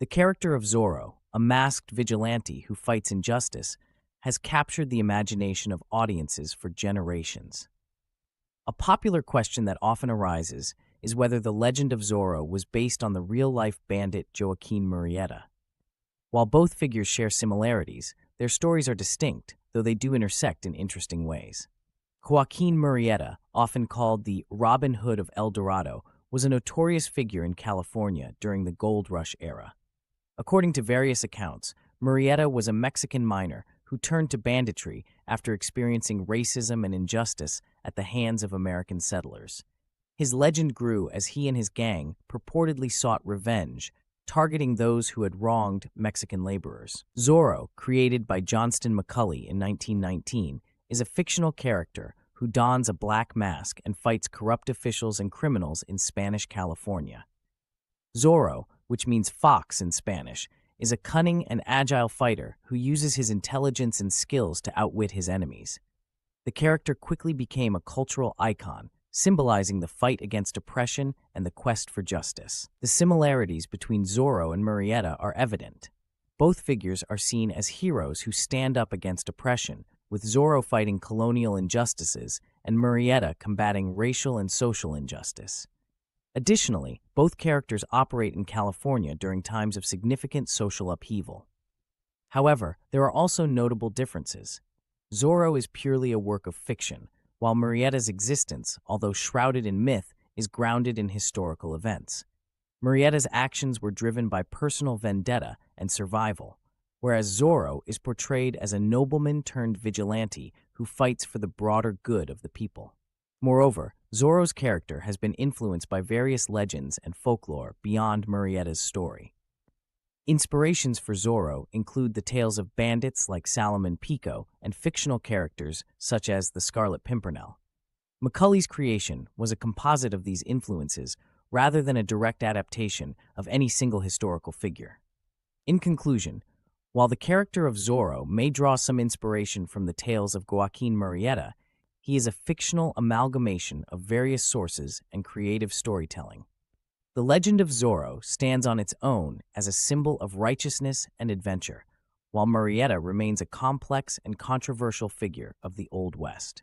The character of Zorro, a masked vigilante who fights injustice, has captured the imagination of audiences for generations. A popular question that often arises is whether the legend of Zorro was based on the real-life bandit Joaquin Murrieta. While both figures share similarities, their stories are distinct, though they do intersect in interesting ways. Joaquin Murrieta, often called the Robin Hood of El Dorado, was a notorious figure in California during the Gold Rush era. According to various accounts, Murietta was a Mexican miner who turned to banditry after experiencing racism and injustice at the hands of American settlers. His legend grew as he and his gang purportedly sought revenge, targeting those who had wronged Mexican laborers. Zorro, created by Johnston McCulley in 1919, is a fictional character who dons a black mask and fights corrupt officials and criminals in Spanish California. Zorro, which means fox in Spanish, is a cunning and agile fighter who uses his intelligence and skills to outwit his enemies. The character quickly became a cultural icon, symbolizing the fight against oppression and the quest for justice. The similarities between Zorro and Murietta are evident. Both figures are seen as heroes who stand up against oppression, with Zorro fighting colonial injustices and Murietta combating racial and social injustice. Additionally, both characters operate in California during times of significant social upheaval. However, there are also notable differences. Zorro is purely a work of fiction, while Murietta's existence, although shrouded in myth, is grounded in historical events. Murietta's actions were driven by personal vendetta and survival, whereas Zorro is portrayed as a nobleman turned vigilante who fights for the broader good of the people. Moreover, Zorro's character has been influenced by various legends and folklore beyond Murietta's story. Inspirations for Zorro include the tales of bandits like Salomon Pico and fictional characters such as the Scarlet Pimpernel. McCulley's creation was a composite of these influences rather than a direct adaptation of any single historical figure. In conclusion, while the character of Zorro may draw some inspiration from the tales of Joaquin Murrieta, he is a fictional amalgamation of various sources and creative storytelling. The legend of Zorro stands on its own as a symbol of righteousness and adventure, while Murrieta remains a complex and controversial figure of the Old West.